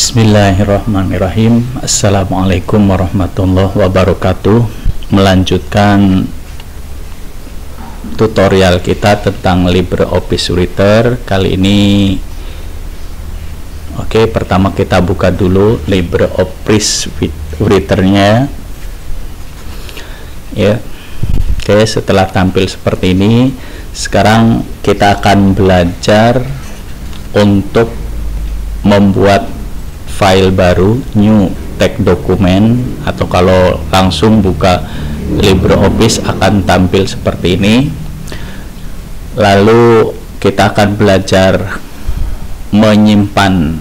Bismillahirrahmanirrahim. Assalamualaikum warahmatullahi wabarakatuh. Melanjutkan tutorial kita tentang LibreOffice Writer. Kali ini pertama kita buka dulu LibreOffice Writer-nya ya. Setelah tampil seperti ini, sekarang kita akan belajar untuk membuat file baru, new text document, atau kalau langsung buka LibreOffice akan tampil seperti ini. Lalu kita akan belajar menyimpan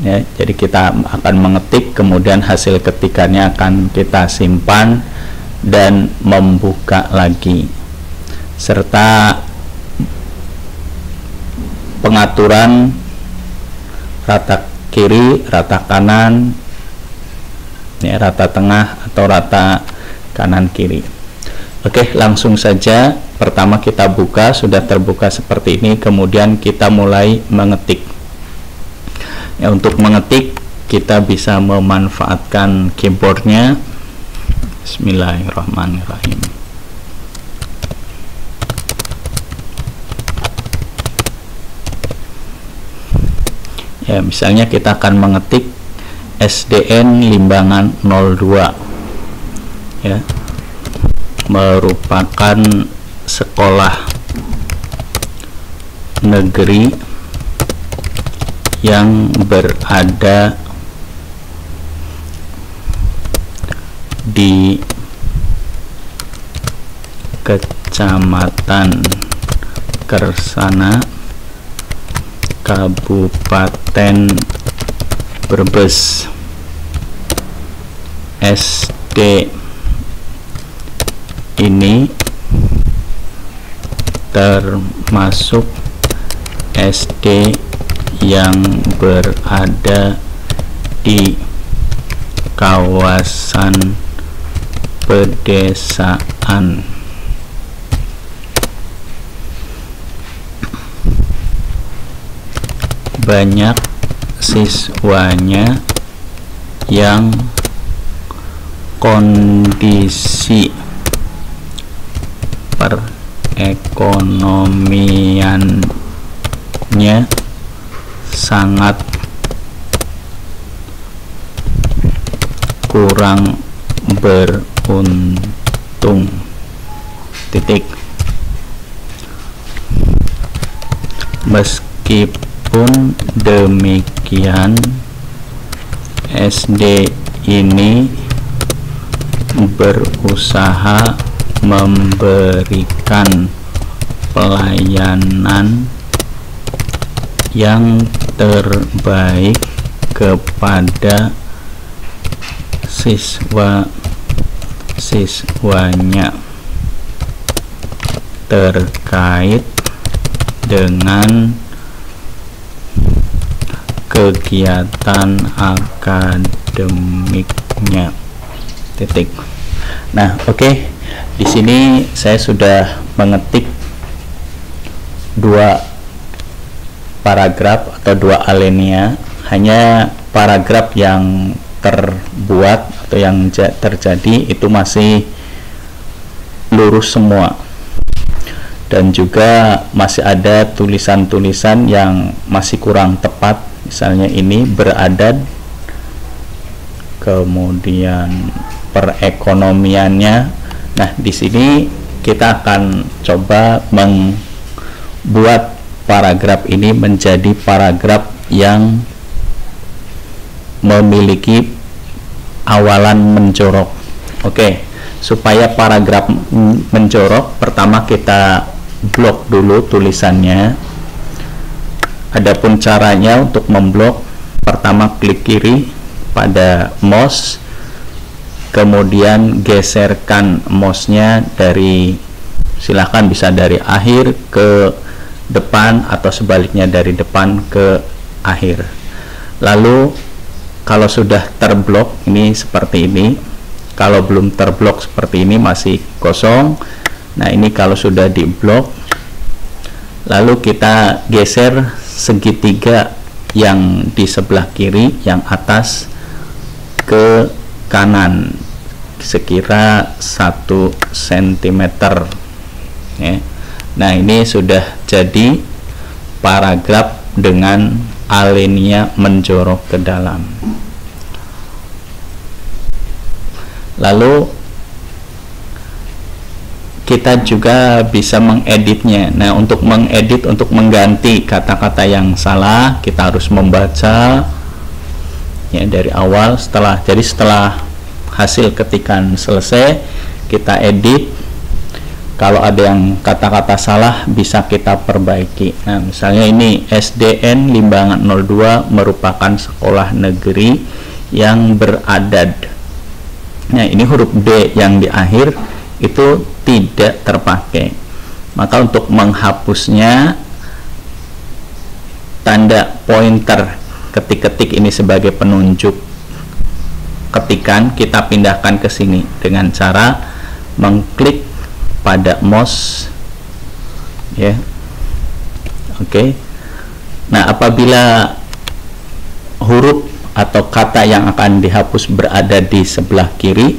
ya. Jadi kita akan mengetik, kemudian hasil ketikannya akan kita simpan dan membuka lagi, serta pengaturan rata kiri, rata kanan ya, rata tengah atau rata kanan kiri. Langsung saja. Pertama kita buka, sudah terbuka seperti ini, kemudian kita mulai mengetik ya. Untuk mengetik kita bisa memanfaatkan keyboardnya. Bismillahirrahmanirrahim. Ya, misalnya kita akan mengetik SDN Limbangan 02 ya, merupakan sekolah negeri yang berada di Kecamatan Kersana, Kabupaten Brebes. SD ini termasuk SD yang berada di kawasan pedesaan. Banyak siswanya yang kondisi perekonomiannya sangat kurang beruntung. Meskipun demikian, SD ini berusaha memberikan pelayanan yang terbaik kepada siswa-siswanya terkait dengan kegiatan akademiknya. Nah, di sini saya sudah mengetik dua paragraf atau dua alinea. Hanya paragraf yang terbuat atau yang terjadi itu masih lurus semua, dan juga masih ada tulisan-tulisan yang masih kurang tepat. Misalnya ini beradat, kemudian perekonomiannya. Nah, di sini kita akan coba membuat paragraf ini menjadi paragraf yang memiliki awalan menjorok. Supaya paragraf menjorok, pertama kita blok dulu tulisannya. Adapun caranya untuk memblok, pertama klik kiri pada mouse, kemudian geserkan mouse-nya silahkan bisa dari akhir ke depan atau sebaliknya dari depan ke akhir. Lalu kalau sudah terblok ini seperti ini, kalau belum terblok seperti ini masih kosong. Nah, ini kalau sudah diblok, lalu kita geser segitiga yang di sebelah kiri, yang atas ke kanan sekira 1 cm ya. Nah, ini sudah jadi paragraf dengan alinea menjorok ke dalam. Lalu kita juga bisa mengeditnya. Nah, untuk mengedit, untuk mengganti kata-kata yang salah, kita harus membaca ya dari awal. Setelah hasil ketikan selesai, kita edit. Kalau ada yang kata-kata salah, bisa kita perbaiki. Nah, misalnya ini SDN Limbangan 02 merupakan sekolah negeri yang beradad. Nah, ini huruf D yang di akhir itu tidak terpakai. Maka untuk menghapusnya, tanda pointer ketik-ketik ini sebagai penunjuk ketikan kita pindahkan ke sini dengan cara mengklik pada mouse ya. Oke. Nah, apabila huruf atau kata yang akan dihapus berada di sebelah kiri,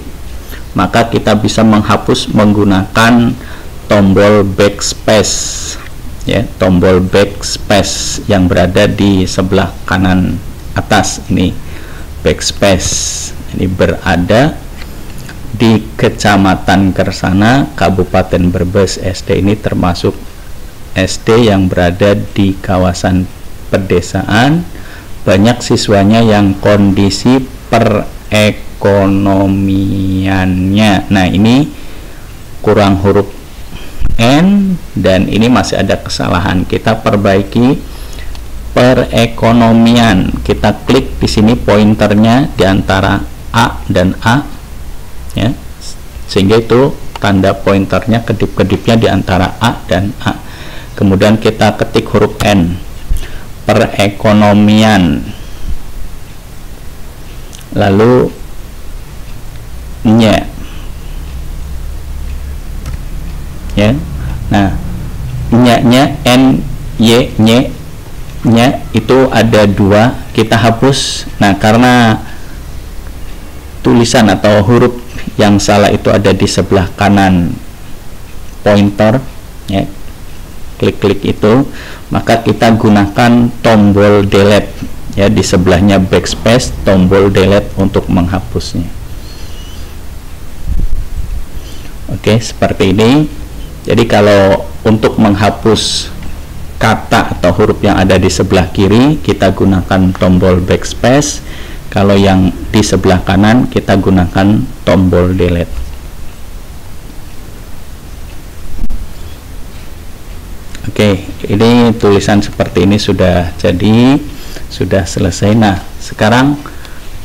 maka kita bisa menghapus menggunakan tombol backspace ya, tombol backspace yang berada di sebelah kanan atas ini. Backspace ini berada di Kecamatan Kersana, Kabupaten Brebes. SD ini termasuk SD yang berada di kawasan pedesaan, banyak siswanya yang kondisi perekonomiannya. Nah, ini kurang huruf N dan ini masih ada kesalahan. Kita perbaiki perekonomian. Kita klik di sini pointernya di antara A dan A ya, sehingga itu tanda pointernya, kedip-kedipnya di antara A dan A. Kemudian kita ketik huruf N, perekonomian, lalu nya ya. Nah, nya N Y nya itu ada 2, kita hapus. Nah, karena tulisan atau huruf yang salah itu ada di sebelah kanan pointer ya, klik-klik itu, maka kita gunakan tombol delete ya, di sebelahnya backspace, tombol delete untuk menghapusnya. Oke, seperti ini. Jadi kalau untuk menghapus kata atau huruf yang ada di sebelah kiri, kita gunakan tombol backspace. Kalau yang di sebelah kanan, kita gunakan tombol delete. Oke, ini tulisan seperti ini sudah jadi, sudah selesai. Nah, sekarang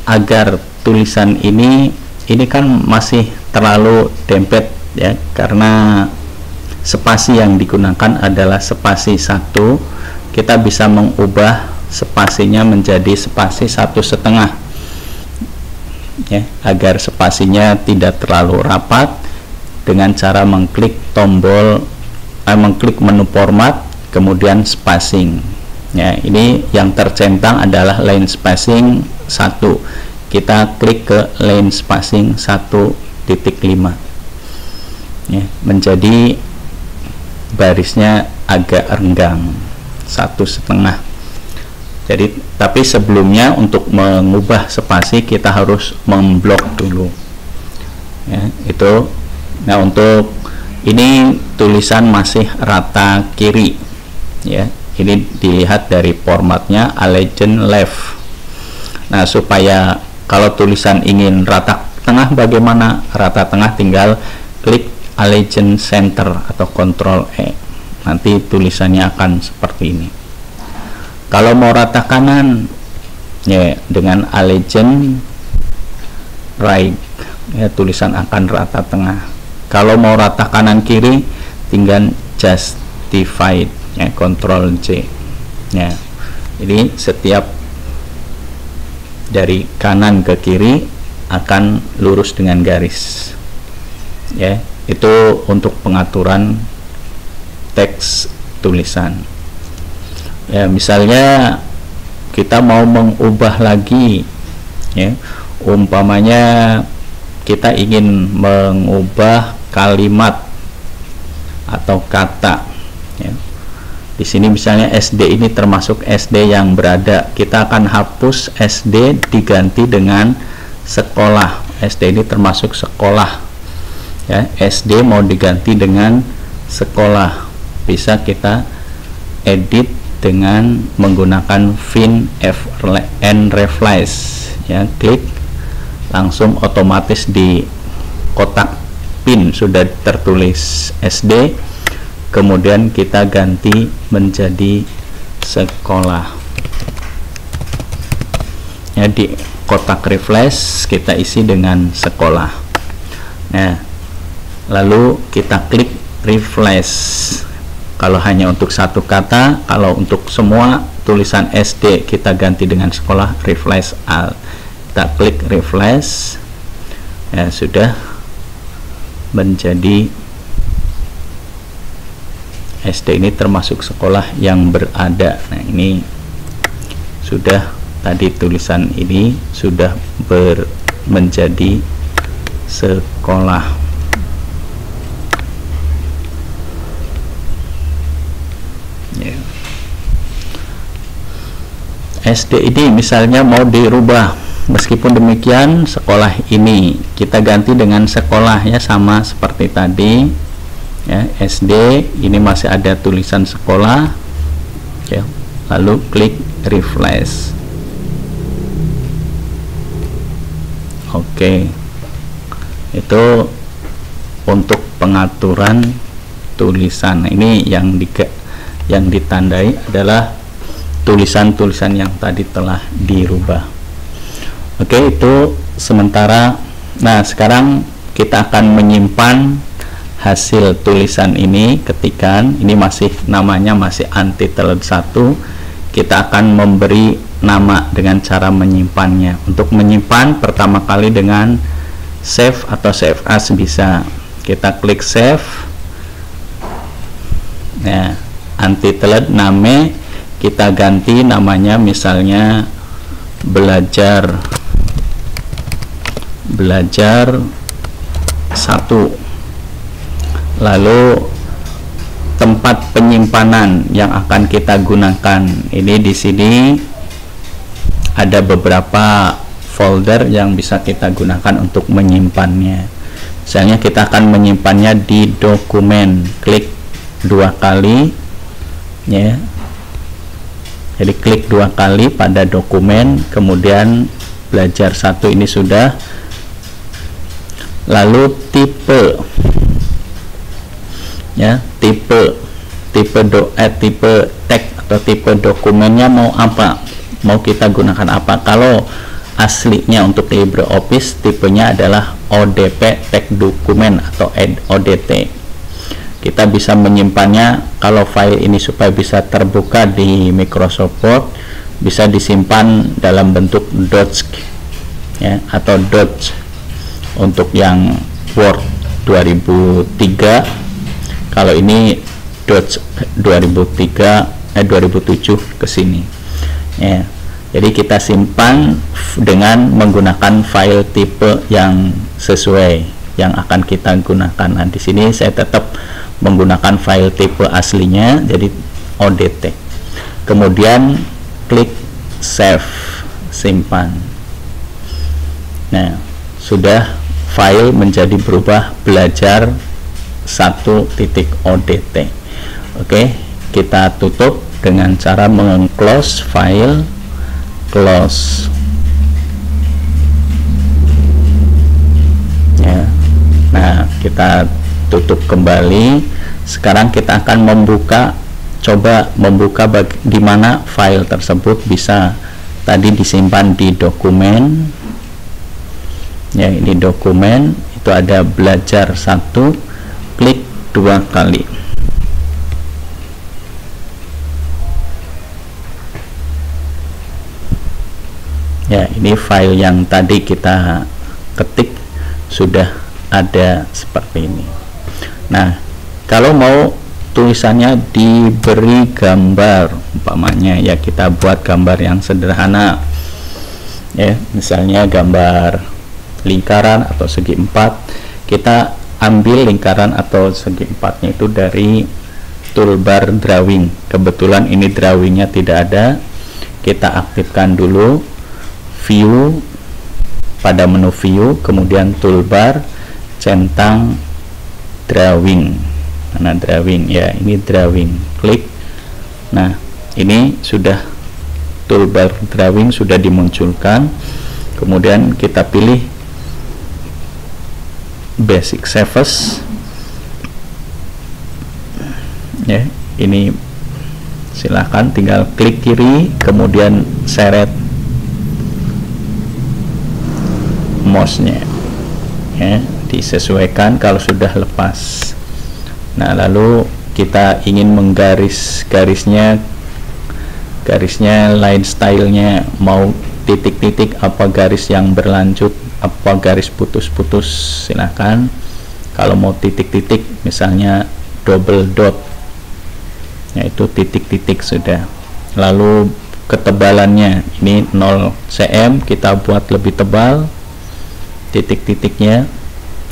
agar tulisan ini kan masih terlalu dempet ya, karena spasi yang digunakan adalah spasi 1. Kita bisa mengubah spasinya menjadi spasi 1,5 ya, agar spasinya tidak terlalu rapat, dengan cara mengklik mengklik menu format, kemudian spacing ya. Ini yang tercentang adalah line spacing 1. Kita klik ke line spacing 1.5 ya, menjadi barisnya agak renggang 1,5. Jadi, tapi sebelumnya untuk mengubah spasi kita harus memblok dulu ya, itu. Nah, untuk ini tulisan masih rata kiri ya, ini dilihat dari formatnya Allegiance left. Nah, supaya kalau tulisan ingin rata tengah, bagaimana rata tengah, tinggal klik Allegiance center atau Ctrl E, nanti tulisannya akan seperti ini. Kalau mau rata kanan ya, dengan Allegiance right ya, tulisan akan rata tengah. Kalau mau rata kanan kiri, tinggal justified ya, Ctrl J ya. Jadi setiap dari kanan ke kiri akan lurus dengan garis ya. Itu untuk pengaturan teks tulisan ya. Misalnya kita mau mengubah lagi, ya, umpamanya kita ingin mengubah kalimat atau kata, ya. Di sini misalnya SD ini termasuk SD yang berada, kita akan hapus SD diganti dengan sekolah. SD ini termasuk sekolah, ya. SD mau diganti dengan sekolah, bisa kita edit dengan menggunakan find and replace, ya. Klik, langsung otomatis di kotak pin sudah tertulis SD, kemudian kita ganti menjadi sekolah, ya. Di kotak refresh kita isi dengan sekolah. Nah, lalu kita klik refresh kalau hanya untuk satu kata. Kalau untuk semua tulisan SD kita ganti dengan sekolah, refresh all. Kita klik refresh, ya, sudah menjadi SD ini termasuk sekolah yang berada. Nah, ini sudah, tadi tulisan ini sudah menjadi sekolah. Ya. SD ini misalnya mau dirubah, meskipun demikian sekolah ini kita ganti dengan sekolah, ya, sama seperti tadi, ya. SD ini masih ada tulisan sekolah, ya, lalu klik refresh. Oke, itu untuk pengaturan tulisan. Nah, ini yang ditandai adalah tulisan-tulisan yang tadi telah dirubah. Oke, itu sementara. Nah, sekarang kita akan menyimpan hasil tulisan ini. Ketikan, ini masih namanya masih untitled 1. Kita akan memberi nama dengan cara menyimpannya. Untuk menyimpan pertama kali dengan save atau save as bisa. Kita klik save. Nah, untitled name kita ganti namanya, misalnya belajar 1. Lalu tempat penyimpanan yang akan kita gunakan, ini di sini ada beberapa folder yang bisa kita gunakan untuk menyimpannya. Misalnya kita akan menyimpannya di dokumen, klik 2 kali, ya. Jadi klik 2 kali pada dokumen, kemudian belajar 1 ini sudah. Lalu tipe, ya, tipe teks atau tipe dokumennya mau apa, mau kita gunakan apa. Kalau aslinya untuk LibreOffice tipenya adalah ODP teks dokumen atau ODT. Kita bisa menyimpannya, kalau file ini supaya bisa terbuka di Microsoft Word, bisa disimpan dalam bentuk docs, ya, atau docs untuk yang Word 2003. Kalau ini docs 2007 ke sini, ya. Jadi kita simpan dengan menggunakan file tipe yang sesuai yang akan kita gunakan. Nah, di sini saya tetap menggunakan file tipe aslinya, jadi ODT. Kemudian klik save, simpan. Nah, sudah file menjadi berubah belajar 1.odt. Oke, kita tutup dengan cara meng-close file, close, ya. Nah, kita tutup kembali. Sekarang kita akan coba membuka di mana file tersebut bisa tadi disimpan di dokumen, ya. Ini dokumen, itu ada belajar 1, klik 2 kali. Ya, ini file yang tadi kita ketik sudah ada seperti ini. Nah, kalau mau tulisannya diberi gambar, umpamanya ya kita buat gambar yang sederhana ya, misalnya gambar lingkaran atau segi empat. Kita ambil lingkaran atau segi empatnya itu dari toolbar drawing. Kebetulan ini drawingnya tidak ada, kita aktifkan dulu view, pada menu view, kemudian toolbar, centang drawing. Mana drawing ya, ini drawing, klik. Nah ini sudah toolbar drawing sudah dimunculkan, kemudian kita pilih basic surface ya, ini silahkan tinggal klik kiri kemudian seret mouse-nya ya, disesuaikan kalau sudah lepas. Nah lalu kita ingin menggaris-garisnya, line stylenya mau titik-titik apa garis yang berlanjut apa garis putus-putus, silahkan. Kalau mau titik-titik misalnya double dot, yaitu titik-titik sudah. Lalu ketebalannya ini 0 cm, kita buat lebih tebal titik-titiknya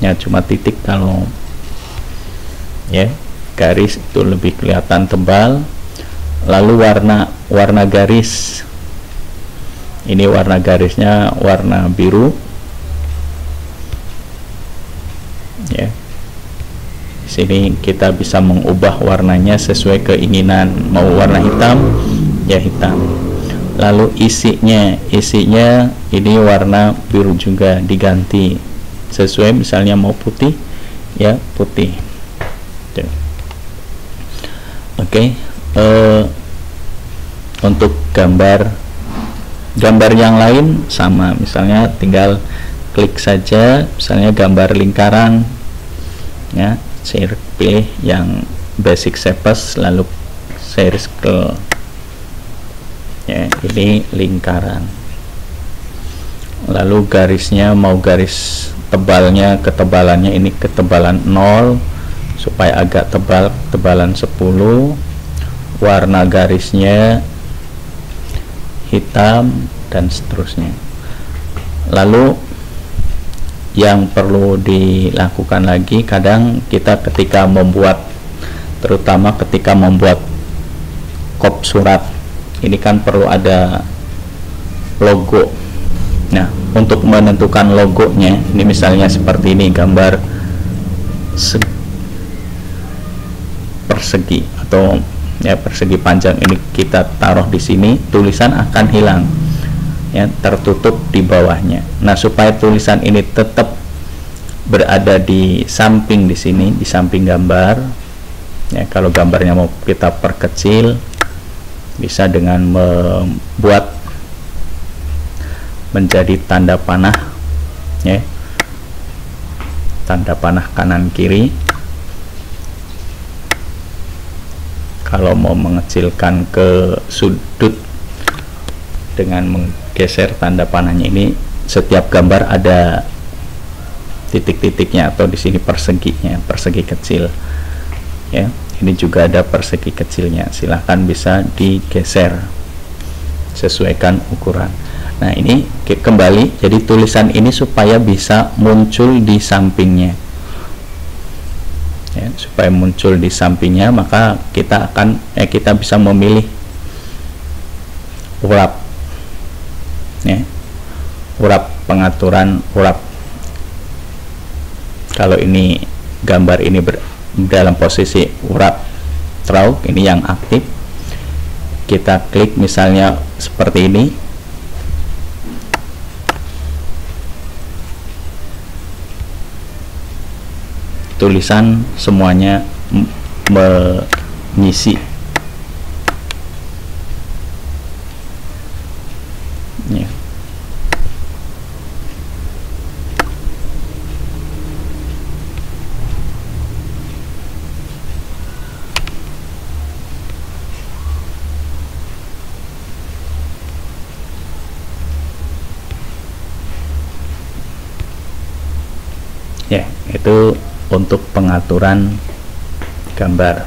ya, cuma titik. Kalau ya garis itu lebih kelihatan tebal. Lalu warna garis, ini warna garisnya warna biru ya. Di sini kita bisa mengubah warnanya sesuai keinginan, mau warna hitam ya hitam. Lalu isinya ini warna biru juga, diganti sesuai, misalnya mau putih ya putih. Oke. Untuk gambar yang lain sama, misalnya tinggal klik saja, misalnya gambar lingkaran ya, saya pilih yang basic surface lalu circle ya, ini lingkaran. Lalu garisnya mau garis tebalnya, ketebalannya ini ketebalan 0 supaya agak tebal, ketebalan 10. Warna garisnya hitam dan seterusnya. Lalu yang perlu dilakukan lagi, kadang kita ketika membuat, terutama ketika membuat kop surat ini kan perlu ada logo. Nah untuk menentukan logonya, ini misalnya seperti ini, gambar persegi atau ya persegi panjang, ini kita taruh di sini, tulisan akan hilang ya, tertutup di bawahnya. Nah supaya tulisan ini tetap berada di samping, di sini di samping gambar ya, kalau gambarnya mau kita perkecil bisa dengan membuat menjadi tanda panah ya, tanda panah kanan kiri. Kalau mau mengecilkan ke sudut dengan menggeser tanda panahnya, ini setiap gambar ada titik-titiknya atau di sini perseginya, persegi kecil ya, ini juga ada persegi kecilnya, silahkan bisa digeser sesuaikan ukuran. Nah ini kembali, jadi tulisan ini supaya bisa muncul di sampingnya ya, supaya muncul di sampingnya maka kita akan kita bisa memilih urap ya, urap, pengaturan urap. Kalau ini gambar ini dalam posisi urap stroke, ini yang aktif, kita klik misalnya seperti ini, tulisan semuanya mengisi ya. Ya, itu untuk pengaturan gambar.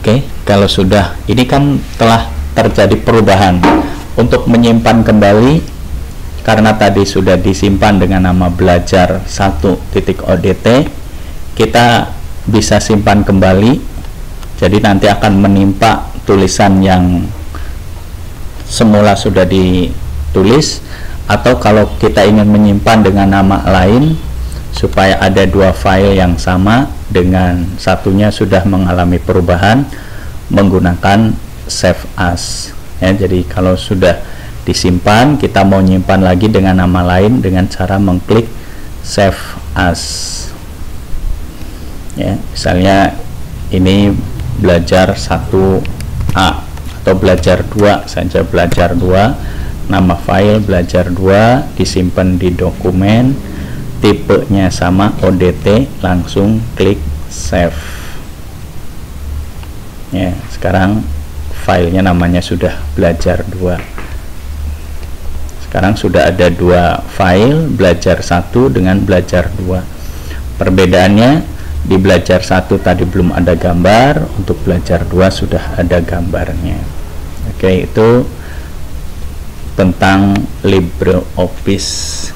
Oke, kalau sudah, ini kan telah terjadi perubahan. Untuk menyimpan kembali, karena tadi sudah disimpan dengan nama belajar 1.odt, kita bisa simpan kembali. Jadi nanti akan menimpa tulisan yang semula sudah ditulis, atau kalau kita ingin menyimpan dengan nama lain supaya ada dua file yang sama dengan satunya sudah mengalami perubahan, menggunakan save as ya. Jadi kalau sudah disimpan, kita mau nyimpan lagi dengan nama lain dengan cara mengklik save as ya. Misalnya ini belajar 1A atau belajar 2 saja, belajar 2, nama file belajar 2, disimpan di dokumen, tipenya sama ODT, langsung klik save ya. Sekarang filenya namanya sudah belajar 2. Sekarang sudah ada dua file, belajar 1 dengan belajar 2. Perbedaannya, di belajar 1 tadi belum ada gambar, untuk belajar 2 sudah ada gambarnya. Oke, itu tentang LibreOffice.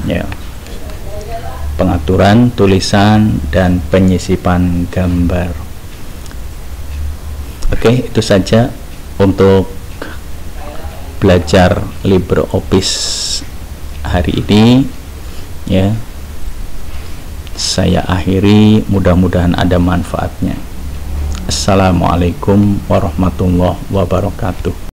Ya, pengaturan tulisan dan penyisipan gambar. Oke, itu saja untuk belajar LibreOffice hari ini ya. Saya akhiri, mudah-mudahan ada manfaatnya. Assalamualaikum warahmatullahi wabarakatuh.